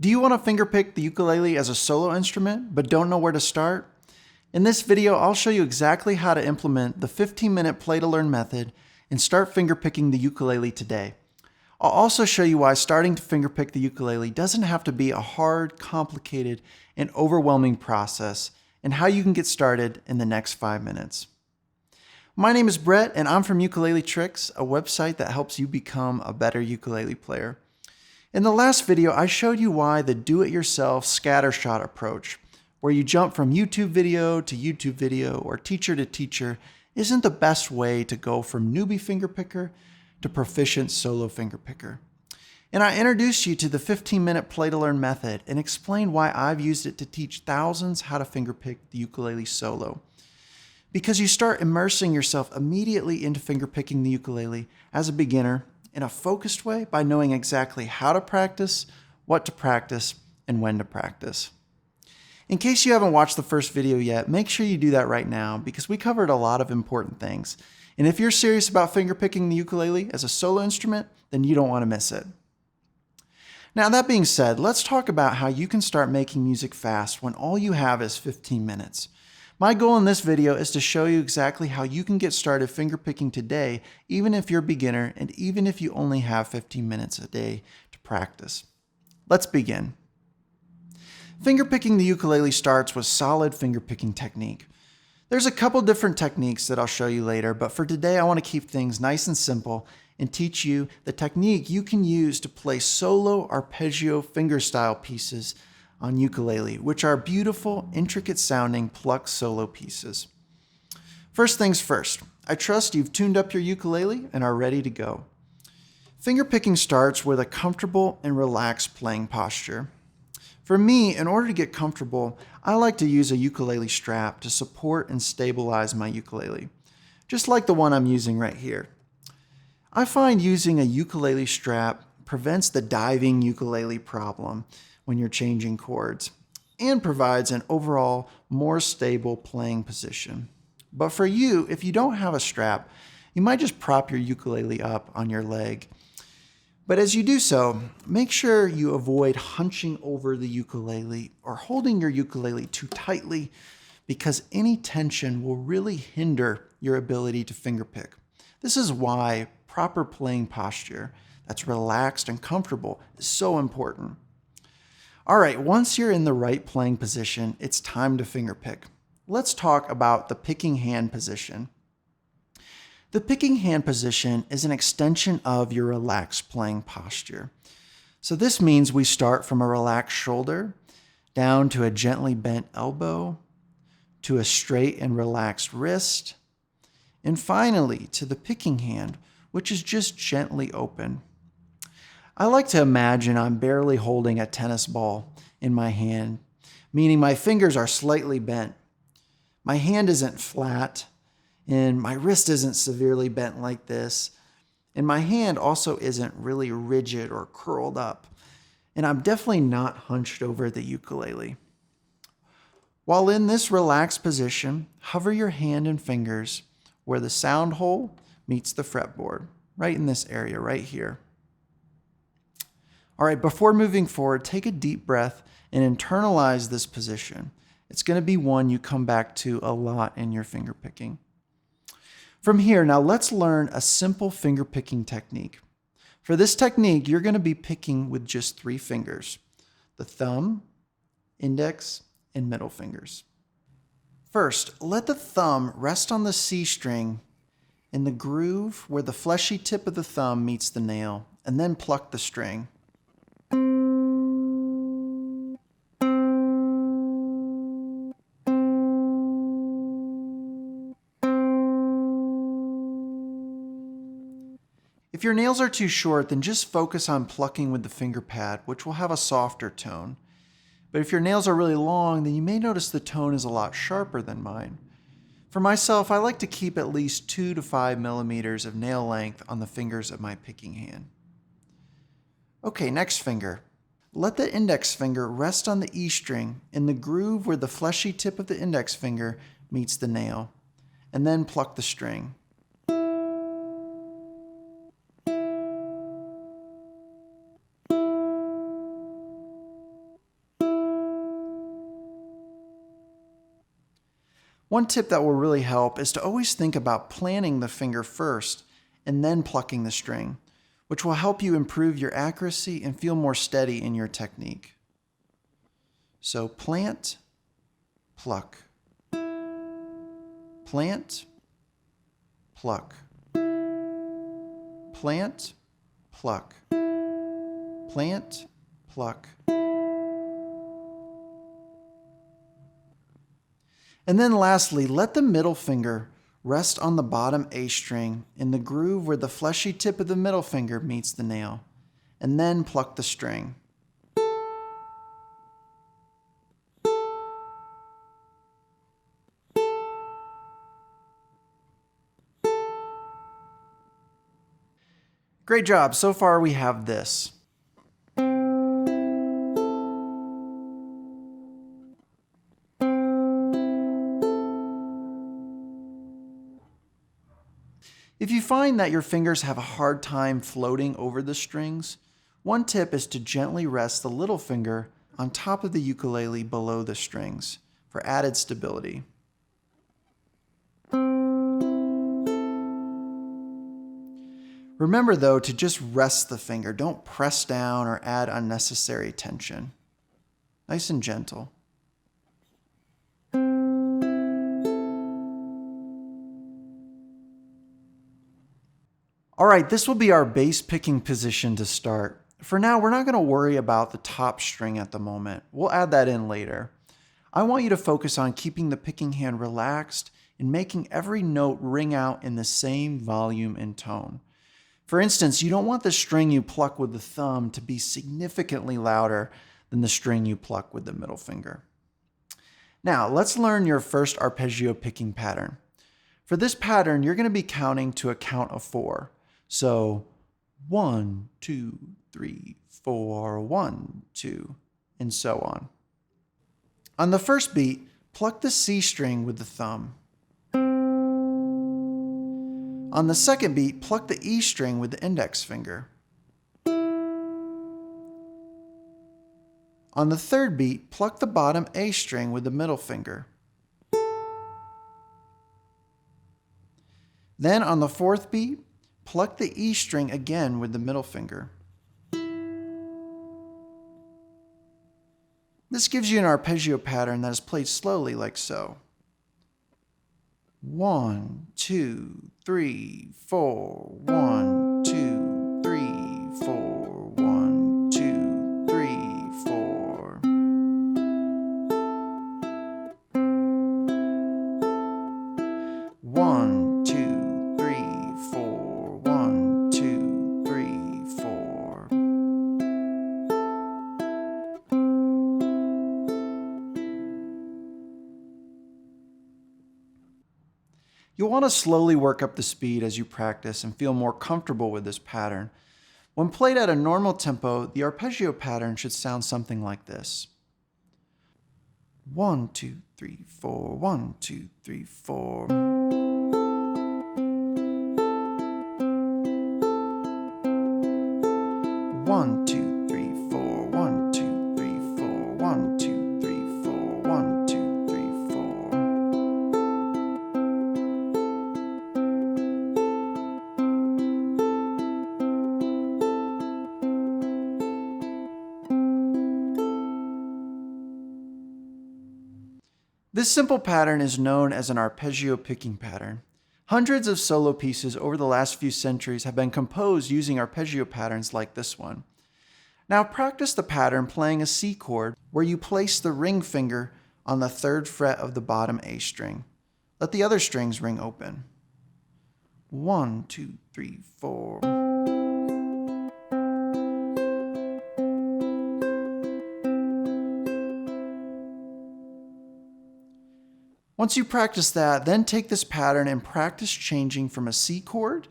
Do you want to fingerpick the ukulele as a solo instrument, but don't know where to start? In this video, I'll show you exactly how to implement the 15-minute play-to-learn method and start fingerpicking the ukulele today. I'll also show you why starting to fingerpick the ukulele doesn't have to be a hard, complicated, and overwhelming process, and how you can get started in the next 5 minutes. My name is Brett, and I'm from Ukulele Tricks, a website that helps you become a better ukulele player. In the last video, I showed you why the do-it-yourself scattershot approach, where you jump from YouTube video to YouTube video or teacher to teacher, isn't the best way to go from newbie fingerpicker to proficient solo fingerpicker. And I introduced you to the 15-minute play-to-learn method and explained why I've used it to teach thousands how to fingerpick the ukulele solo. Because you start immersing yourself immediately into fingerpicking the ukulele as a beginner in a focused way by knowing exactly how to practice, what to practice, and when to practice. In case you haven't watched the first video yet, make sure you do that right now because we covered a lot of important things. And if you're serious about fingerpicking the ukulele as a solo instrument, then you don't want to miss it. Now that being said, let's talk about how you can start making music fast when all you have is 15 minutes. My goal in this video is to show you exactly how you can get started fingerpicking today, even if you're a beginner and even if you only have 15 minutes a day to practice. Let's begin. Fingerpicking the ukulele starts with solid fingerpicking technique. There's a couple different techniques that I'll show you later, but for today I want to keep things nice and simple and teach you the technique you can use to play solo arpeggio fingerstyle pieces on ukulele, which are beautiful, intricate sounding plucked solo pieces. First things first, I trust you've tuned up your ukulele and are ready to go. Fingerpicking starts with a comfortable and relaxed playing posture. For me, in order to get comfortable, I like to use a ukulele strap to support and stabilize my ukulele, just like the one I'm using right here. I find using a ukulele strap prevents the diving ukulele problem when you're changing chords and provides an overall more stable playing position. But for you, if you don't have a strap, you might just prop your ukulele up on your leg. But as you do so, make sure you avoid hunching over the ukulele or holding your ukulele too tightly because any tension will really hinder your ability to fingerpick. This is why proper playing posture that's relaxed and comfortable is so important. All right, once you're in the right playing position, it's time to fingerpick. Let's talk about the picking hand position. The picking hand position is an extension of your relaxed playing posture. So this means we start from a relaxed shoulder, down to a gently bent elbow, to a straight and relaxed wrist, and finally to the picking hand, which is just gently open. I like to imagine I'm barely holding a tennis ball in my hand, meaning my fingers are slightly bent. My hand isn't flat, and my wrist isn't severely bent like this, and my hand also isn't really rigid or curled up, and I'm definitely not hunched over the ukulele. While in this relaxed position, hover your hand and fingers where the sound hole meets the fretboard, right in this area right here. All right, before moving forward, take a deep breath and internalize this position. It's going to be one you come back to a lot in your fingerpicking. From here, now let's learn a simple fingerpicking technique. For this technique, you're going to be picking with just 3 fingers: the thumb, index, and middle fingers. First, let the thumb rest on the C string in the groove where the fleshy tip of the thumb meets the nail, and then pluck the string. If your nails are too short, then just focus on plucking with the finger pad, which will have a softer tone. But if your nails are really long, then you may notice the tone is a lot sharper than mine. For myself, I like to keep at least 2 to 5 millimeters of nail length on the fingers of my picking hand. Okay, next finger. Let the index finger rest on the E string in the groove where the fleshy tip of the index finger meets the nail, and then pluck the string. One tip that will really help is to always think about planting the finger first and then plucking the string, which will help you improve your accuracy and feel more steady in your technique. So plant, pluck, plant, pluck, plant, pluck, plant, pluck. And then lastly, let the middle finger rest on the bottom A string in the groove where the fleshy tip of the middle finger meets the nail, and then pluck the string. Great job. So far we have this. If you find that your fingers have a hard time floating over the strings, one tip is to gently rest the little finger on top of the ukulele below the strings for added stability. Remember though to just rest the finger. Don't press down or add unnecessary tension. Nice and gentle. All right, this will be our bass picking position to start. For now, we're not going to worry about the top string at the moment. We'll add that in later. I want you to focus on keeping the picking hand relaxed and making every note ring out in the same volume and tone. For instance, you don't want the string you pluck with the thumb to be significantly louder than the string you pluck with the middle finger. Now, let's learn your first arpeggio picking pattern. For this pattern, you're going to be counting to a count of 4. So 1, 2, 3, 4, 1, 2, and so on. On the first beat, pluck the C string with the thumb. On the second beat, pluck the E string with the index finger. On the third beat, pluck the bottom A string with the middle finger. Then on the fourth beat, pluck the E string again with the middle finger. This gives you an arpeggio pattern that is played slowly like so. 1, 2, 3, 4, 1, 2, 3, 4, 1, 2, 3, 4. One, two, three, four. 1, 2, 3, 4. You'll want to slowly work up the speed as you practice and feel more comfortable with this pattern. When played at a normal tempo, the arpeggio pattern should sound something like this. 1, 2, 3, 4. 1, 2, 3, 4. 1, 2, 3, 4. 1, 2, 3, 4. 1, 2, 3, 4. 1, 2, 3, 4. This simple pattern is known as an arpeggio picking pattern. Hundreds of solo pieces over the last few centuries have been composed using arpeggio patterns like this one. Now practice the pattern playing a C chord where you place the ring finger on the 3rd fret of the bottom A string. Let the other strings ring open. 1, 2, 3, 4. Once you practice that, then take this pattern and practice changing from a C chord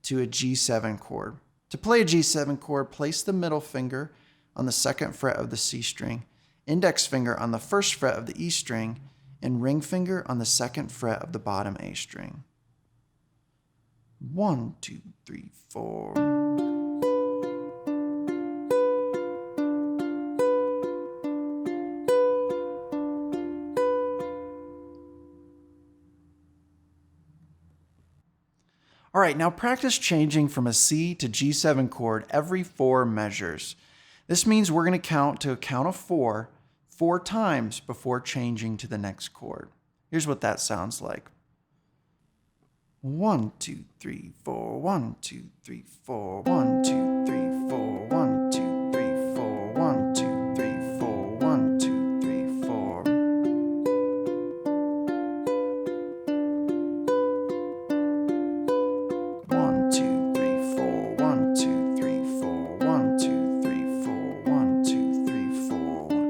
to a G7 chord. To play a G7 chord, place the middle finger on the 2nd fret of the C string, index finger on the 1st fret of the E string, and ring finger on the 2nd fret of the bottom A string. 1, 2, 3, 4. All right, now practice changing from a C to G7 chord every 4 measures. This means we're going to count to a count of 4 times before changing to the next chord. Here's what that sounds like. 1, 2, 3, 4, 1, 2, 3, 4, 1, 2, 3, 4, 1, 2, 3, 4, 1, 2, 3, 4, 1, 2, 3, 4. 1, 2, 3, 4, 1, 2, 3, 4, 1, 2, 3, 4, 1, 2, 3, 4, 1.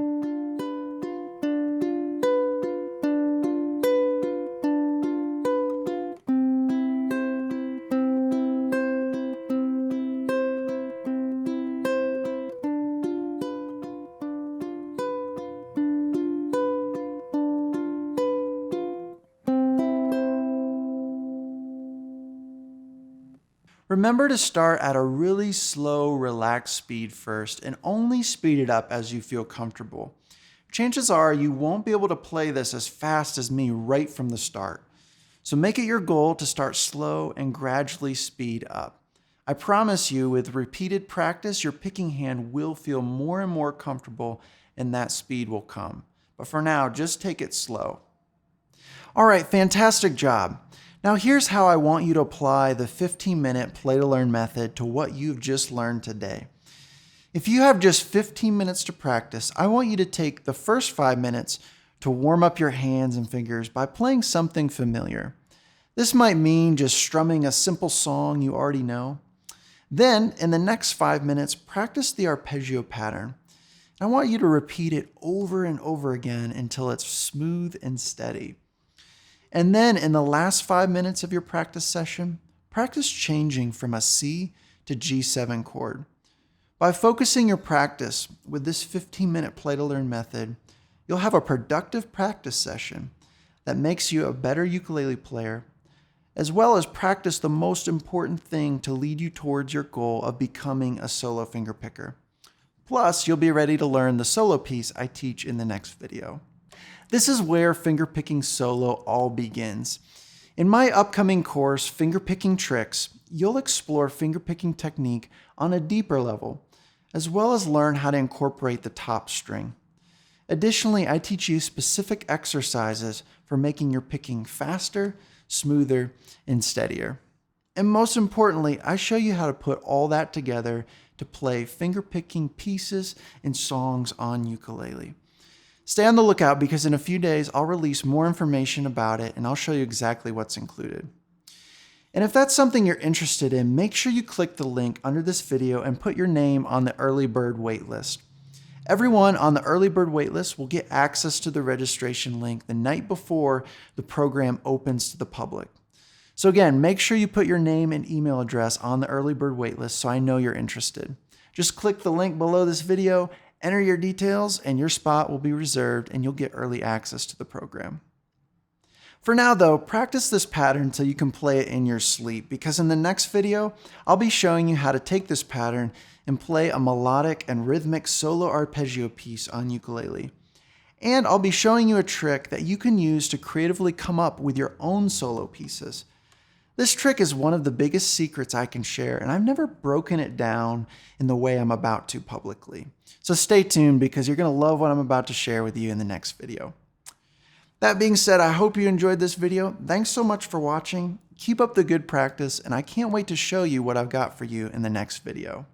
Remember to start at a really slow, relaxed speed first and only speed it up as you feel comfortable. Chances are you won't be able to play this as fast as me right from the start. So make it your goal to start slow and gradually speed up. I promise you, with repeated practice, your picking hand will feel more and more comfortable and that speed will come. But for now, just take it slow. All right, fantastic job. Now here's how I want you to apply the 15-minute play-to-learn method to what you've just learned today. If you have just 15 minutes to practice, I want you to take the first 5 minutes to warm up your hands and fingers by playing something familiar. This might mean just strumming a simple song you already know. Then, in the next 5 minutes, practice the arpeggio pattern. I want you to repeat it over and over again until it's smooth and steady. And then in the last 5 minutes of your practice session, practice changing from a C to G7 chord. By focusing your practice with this 15-minute play-to-learn method, you'll have a productive practice session that makes you a better ukulele player, as well as practice the most important thing to lead you towards your goal of becoming a solo fingerpicker. Plus, you'll be ready to learn the solo piece I teach in the next video. This is where fingerpicking solo all begins. In my upcoming course, Fingerpicking Tricks, you'll explore fingerpicking technique on a deeper level, as well as learn how to incorporate the top string. Additionally, I teach you specific exercises for making your picking faster, smoother, and steadier. And most importantly, I show you how to put all that together to play fingerpicking pieces and songs on ukulele. Stay on the lookout because in a few days, I'll release more information about it and I'll show you exactly what's included. And if that's something you're interested in, make sure you click the link under this video and put your name on the early bird waitlist. Everyone on the early bird waitlist will get access to the registration link the night before the program opens to the public. So again, make sure you put your name and email address on the early bird waitlist so I know you're interested. Just click the link below this video, enter your details, and your spot will be reserved and you'll get early access to the program. For now though, practice this pattern until you can play it in your sleep, because in the next video, I'll be showing you how to take this pattern and play a melodic and rhythmic solo arpeggio piece on ukulele. And I'll be showing you a trick that you can use to creatively come up with your own solo pieces. This trick is one of the biggest secrets I can share, and I've never broken it down in the way I'm about to publicly. So stay tuned because you're going to love what I'm about to share with you in the next video. That being said, I hope you enjoyed this video. Thanks so much for watching. Keep up the good practice, and I can't wait to show you what I've got for you in the next video.